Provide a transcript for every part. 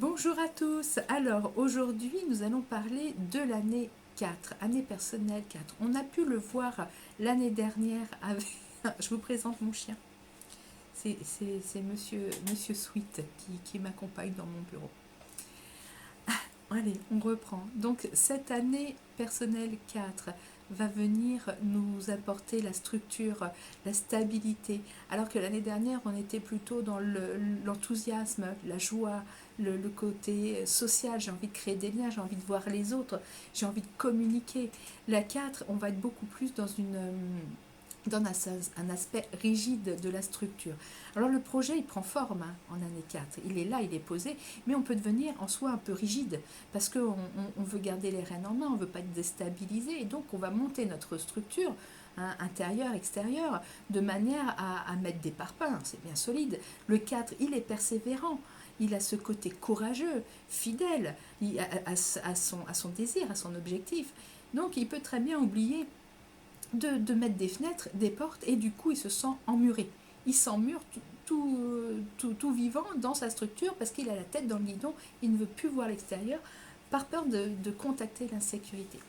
Bonjour à tous. Alors aujourd'hui, nous allons parler de l'année 4, année personnelle 4. On a pu le voir l'année dernière avec... Je vous présente mon chien. C'est monsieur Sweet qui m'accompagne dans mon bureau. Allez, on reprend. Donc cette année personnelle 4 va venir nous apporter la structure, la stabilité, alors que l'année dernière on était plutôt dans l'enthousiasme, la joie, le côté social, j'ai envie de créer des liens, j'ai envie de voir les autres, j'ai envie de communiquer. La 4, on va être beaucoup plus dans donne un aspect rigide de la structure. Alors le projet, il prend forme en année 4. Il est là, il est posé, mais on peut devenir en soi un peu rigide, parce qu'on veut garder les rênes en main, on ne veut pas être déstabilisé, et donc on va monter notre structure, intérieure, extérieure, de manière à mettre des parpaings, c'est bien solide. Le 4, il est persévérant, il a ce côté courageux, fidèle à son désir, à son objectif. Donc il peut très bien oublier de mettre des fenêtres, des portes, et du coup il se sent emmuré. Il s'emmure tout vivant dans sa structure parce qu'il a la tête dans le guidon, il ne veut plus voir l'extérieur par peur de contacter l'insécurité.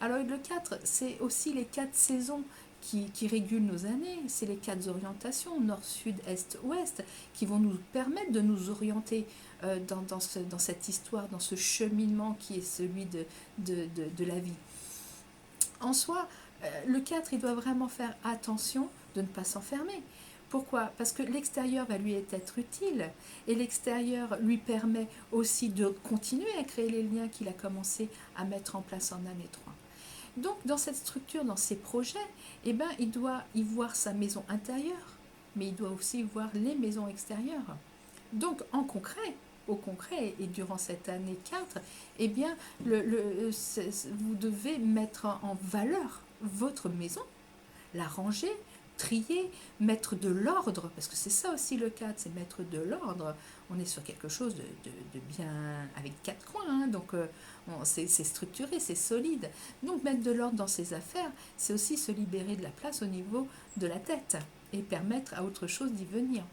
Alors le 4, c'est aussi les 4 saisons qui régulent nos années, c'est les 4 orientations, nord, sud, est, ouest, qui vont nous permettre de nous orienter dans cette histoire, dans ce cheminement qui est celui de la vie. En soi, le 4, il doit vraiment faire attention de ne pas s'enfermer. Pourquoi? Parce que l'extérieur va lui être utile et l'extérieur lui permet aussi de continuer à créer les liens qu'il a commencé à mettre en place en année 3. Donc dans cette structure, dans ses projets, eh ben, il doit y voir sa maison intérieure, mais il doit aussi y voir les maisons extérieures. Donc en concret, au concret, et durant cette année 4, eh bien, vous devez mettre en valeur votre maison, la ranger, trier, mettre de l'ordre, parce que c'est ça aussi le 4, c'est mettre de l'ordre. On est sur quelque chose de bien avec 4 coins, hein, donc c'est structuré, c'est solide. Donc mettre de l'ordre dans ses affaires, c'est aussi se libérer de la place au niveau de la tête et permettre à autre chose d'y venir.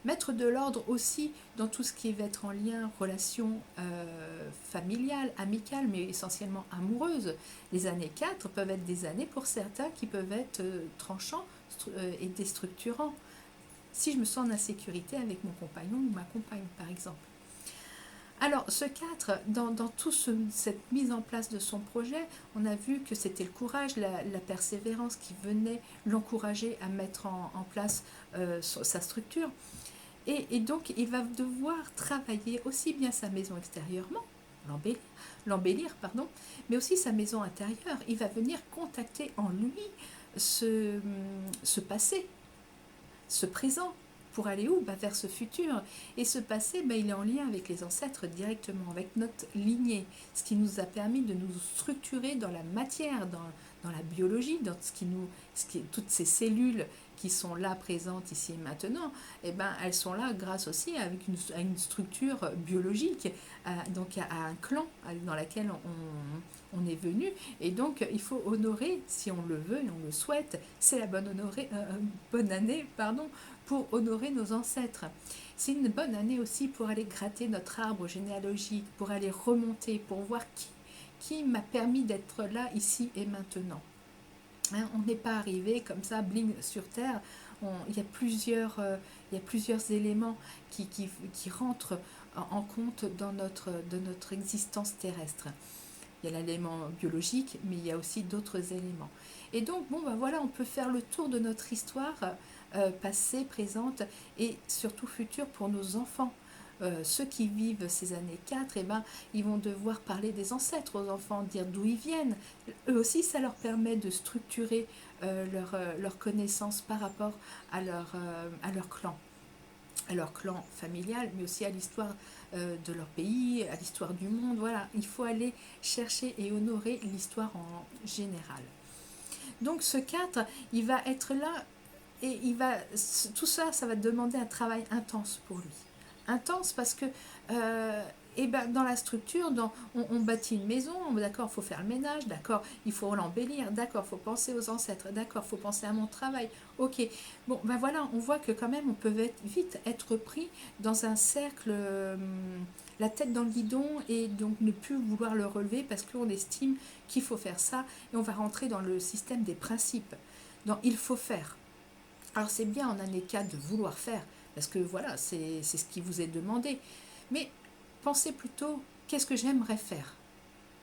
Mettre de l'ordre aussi dans tout ce qui va être en lien, relation familiale, amicale, mais essentiellement amoureuse. Les années 4 peuvent être des années pour certains qui peuvent être tranchants et déstructurants. Si je me sens en insécurité avec mon compagnon ou ma compagne, par exemple. Alors, ce 4, dans toute cette mise en place de son projet, on a vu que c'était le courage, la persévérance qui venait l'encourager à mettre en place sa structure. Et donc, il va devoir travailler aussi bien sa maison extérieurement, l'embellir, pardon, mais aussi sa maison intérieure. Il va venir contacter en lui ce passé, ce présent, pour aller où? Vers ce futur. Et ce passé, il est en lien avec les ancêtres directement, avec notre lignée, ce qui nous a permis de nous structurer dans la matière, dans la biologie, dans toutes ces cellules qui sont là présentes ici et maintenant, elles sont là grâce aussi à une structure biologique, donc à un clan dans lequel on est venu. Et donc il faut honorer, si on le veut et on le souhaite, c'est la bonne année pour honorer nos ancêtres. C'est une bonne année aussi pour aller gratter notre arbre généalogique, pour aller remonter, pour voir qui m'a permis d'être là, ici et maintenant. Hein, on n'est pas arrivé comme ça, bling, sur Terre. Il y a plusieurs éléments qui rentrent en compte dans notre existence terrestre. Il y a l'élément biologique, mais il y a aussi d'autres éléments. Et donc, voilà, on peut faire le tour de notre histoire passée, présente et surtout future pour nos enfants. Ceux qui vivent ces années 4, ils vont devoir parler des ancêtres aux enfants, dire d'où ils viennent. Eux aussi, ça leur permet de structurer leur connaissance par rapport à leur clan. À leur clan familial, mais aussi à l'histoire de leur pays, à l'histoire du monde. Voilà, il faut aller chercher et honorer l'histoire en général. Donc ce 4, il va être là et tout ça, ça va demander un travail intense pour lui. Intense parce que Et ben, dans la structure, on bâtit une maison, d'accord, il faut faire le ménage, d'accord, il faut l'embellir, d'accord, il faut penser aux ancêtres, d'accord, il faut penser à mon travail, ok. Bon, ben voilà, on voit que quand même, on peut vite être pris dans un cercle, la tête dans le guidon, et donc ne plus vouloir le relever parce qu'on estime qu'il faut faire ça, et on va rentrer dans le système des principes. Donc, il faut faire. Alors, c'est bien en année 4 de vouloir faire, parce que voilà, c'est ce qui vous est demandé. Mais pensez plutôt, qu'est-ce que j'aimerais faire?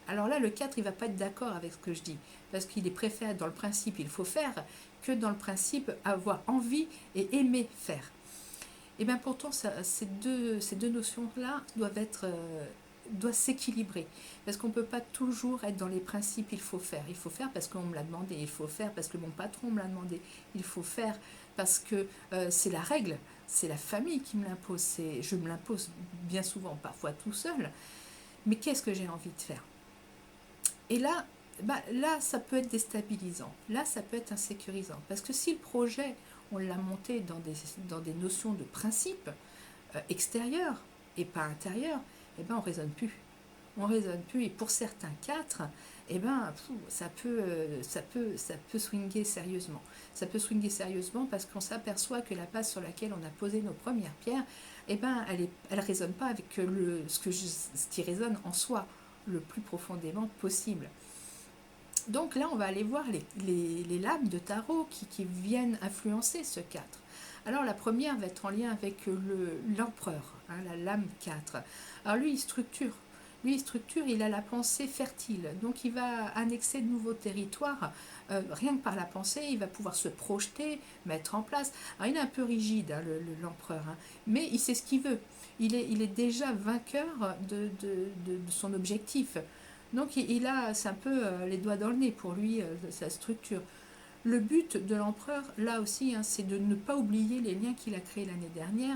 Alors là, le 4, il ne va pas être d'accord avec ce que je dis, parce qu'il est préféré dans le principe, il faut faire, que dans le principe, avoir envie et aimer faire. Et bien pourtant, ces deux notions-là doivent s'équilibrer, parce qu'on ne peut pas toujours être dans les principes, il faut faire parce qu'on me l'a demandé, il faut faire parce que mon patron me l'a demandé, il faut faire parce que c'est la règle, c'est la famille qui me l'impose, je me l'impose bien souvent, parfois tout seul, mais qu'est-ce que j'ai envie de faire? Et là, là, ça peut être déstabilisant, là, ça peut être insécurisant, parce que si le projet, on l'a monté dans des notions de principe extérieurs et pas intérieurs, eh ben, on ne raisonne plus. On raisonne plus, et pour certains 4, eh ben, ça peut swinguer sérieusement. Ça peut swinguer sérieusement parce qu'on s'aperçoit que la base sur laquelle on a posé nos premières pierres, eh ben, elle résonne pas avec ce qui résonne en soi le plus profondément possible. Donc là, on va aller voir les lames de tarot qui viennent influencer ce 4. Alors la première va être en lien avec l'empereur, hein, la lame 4. Alors lui, il structure, il a la pensée fertile, donc il va annexer de nouveaux territoires, rien que par la pensée, il va pouvoir se projeter, mettre en place. Alors il est un peu rigide, hein, l'empereur, hein, mais il sait ce qu'il veut. Il est déjà vainqueur de son objectif. Donc c'est un peu les doigts dans le nez pour lui, sa structure. Le but de l'empereur, là aussi, hein, c'est de ne pas oublier les liens qu'il a créés l'année dernière,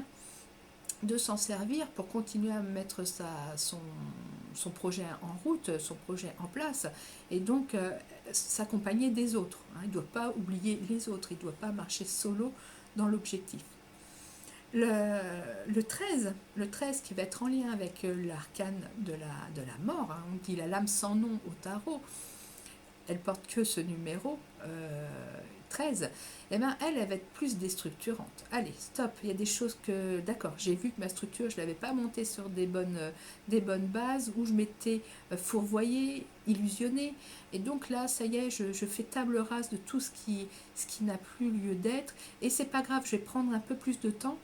de s'en servir pour continuer à mettre son projet en route, son projet en place, et donc s'accompagner des autres. Hein. Il ne doit pas oublier les autres, il ne doit pas marcher solo dans l'objectif. Le 13 qui va être en lien avec l'arcane de la mort, hein, on dit la lame sans nom au tarot, elle porte que ce numéro 13, eh ben elle va être plus déstructurante. Allez, stop, il y a des choses que, d'accord, j'ai vu que ma structure, je ne l'avais pas montée sur des bonnes bases, où je m'étais fourvoyée, illusionnée, et donc là, ça y est, je fais table rase de tout ce qui n'a plus lieu d'être, et c'est pas grave, je vais prendre un peu plus de temps,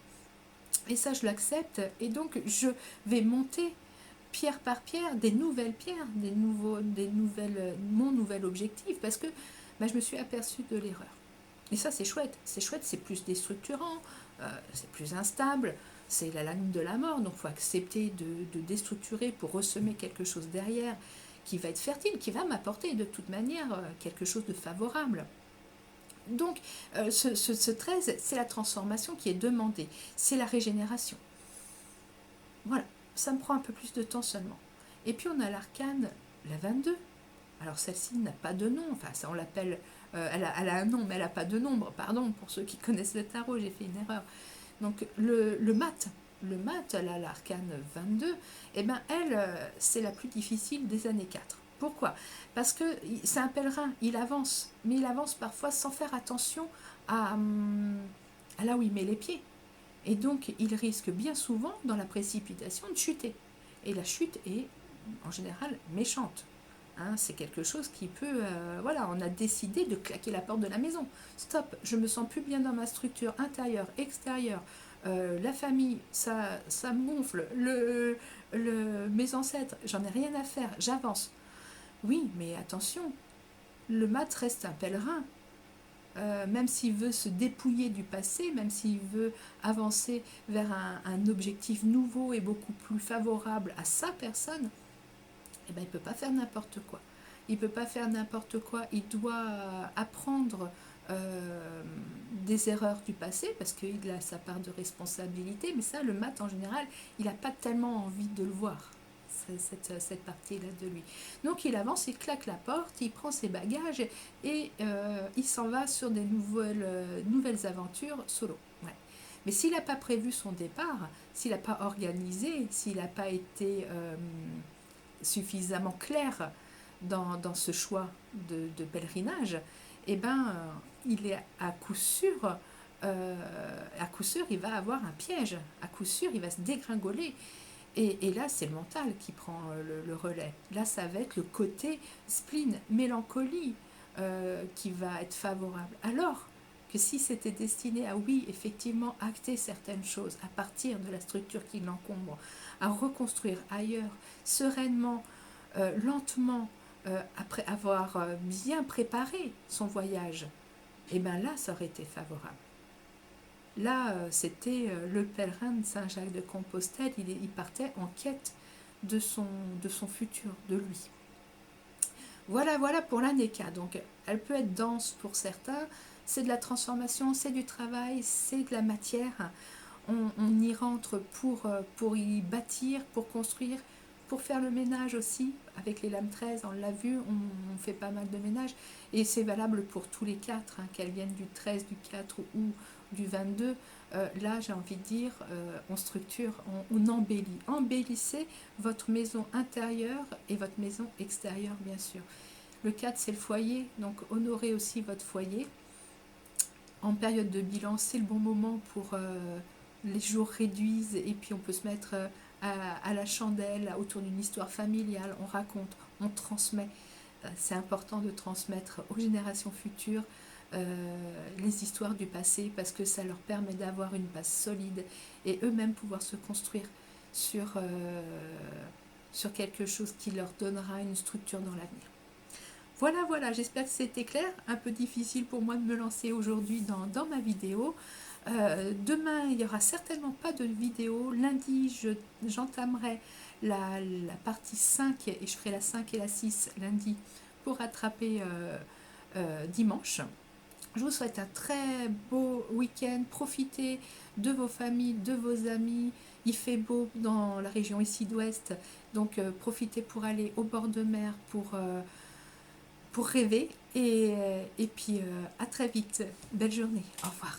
et ça, je l'accepte, et donc je vais monter pierre par pierre, des nouvelles pierres, mon nouvel objectif, parce que je me suis aperçue de l'erreur. Et ça, c'est chouette, c'est plus déstructurant, c'est plus instable, c'est la lame de la mort, donc il faut accepter de déstructurer pour ressemer quelque chose derrière qui va être fertile, qui va m'apporter de toute manière quelque chose de favorable. Donc, ce 13, c'est la transformation qui est demandée, c'est la régénération. Voilà, ça me prend un peu plus de temps seulement. Et puis on a l'arcane, la 22. Alors celle-ci n'a pas de nom, enfin ça on l'appelle, elle a un nom mais elle n'a pas de nombre, pardon pour ceux qui connaissent le tarot, j'ai fait une erreur. Donc le mat, l'arcane 22, eh ben elle, c'est la plus difficile des années 4. Pourquoi? Parce que c'est un pèlerin, il avance, mais il avance parfois sans faire attention à là où il met les pieds. Et donc, il risque bien souvent, dans la précipitation, de chuter. Et la chute est, en général, méchante. Hein, c'est quelque chose qui peut... voilà, on a décidé de claquer la porte de la maison. Stop, je me sens plus bien dans ma structure intérieure, extérieure. La famille, ça me gonfle. Mes ancêtres, j'en ai rien à faire, j'avance. Oui, mais attention, le mat reste un pèlerin. Même s'il veut se dépouiller du passé, même s'il veut avancer vers un objectif nouveau et beaucoup plus favorable à sa personne, eh ben, il ne peut pas faire n'importe quoi. Il ne peut pas faire n'importe quoi, il doit apprendre des erreurs du passé, parce qu'il a sa part de responsabilité, mais ça, le mat en général, il n'a pas tellement envie de le voir. Cette partie-là de lui. Donc il avance, il claque la porte, il prend ses bagages et il s'en va sur des nouvelles aventures solo. Ouais. Mais s'il n'a pas prévu son départ, s'il n'a pas organisé, s'il n'a pas été suffisamment clair dans ce choix de pèlerinage, eh ben, il est à coup sûr, il va avoir un piège. À coup sûr, il va se dégringoler. Et là, c'est le mental qui prend le relais. Là, ça va être le côté spleen, mélancolie, qui va être favorable. Alors que si c'était destiné à, oui, effectivement, acter certaines choses à partir de la structure qui l'encombre, à reconstruire ailleurs, sereinement, lentement, après avoir bien préparé son voyage, et bien là, ça aurait été favorable. Là, c'était le pèlerin de Saint-Jacques-de-Compostelle, il partait en quête de son futur, de lui. Voilà, voilà pour l'année K. Donc, elle peut être dense pour certains, c'est de la transformation, c'est du travail, c'est de la matière. On y rentre pour y bâtir, pour construire, pour faire le ménage aussi. Avec les lames 13, on l'a vu, on fait pas mal de ménage. Et c'est valable pour tous les 4, hein, qu'elles viennent du 13, du 4 ou du 22. Là, j'ai envie de dire, on structure, on embellit. Embellissez votre maison intérieure et votre maison extérieure, bien sûr. Le 4, c'est le foyer, donc honorez aussi votre foyer. En période de bilan, c'est le bon moment pour les jours réduisent et puis on peut se mettre à la chandelle autour d'une histoire familiale, on raconte, on transmet. C'est important de transmettre aux générations futures les histoires du passé parce que ça leur permet d'avoir une base solide et eux-mêmes pouvoir se construire sur quelque chose qui leur donnera une structure dans l'avenir. Voilà, voilà, j'espère que c'était clair. Un peu difficile pour moi de me lancer aujourd'hui dans ma vidéo. Demain, il n'y aura certainement pas de vidéo. Lundi, j'entamerai la partie 5 et je ferai la 5 et la 6 lundi pour rattraper dimanche. Je vous souhaite un très beau week-end. Profitez de vos familles, de vos amis. Il fait beau dans la région ici d'Ouest, donc profitez pour aller au bord de mer pour rêver. Et puis à très vite. Belle journée. Au revoir.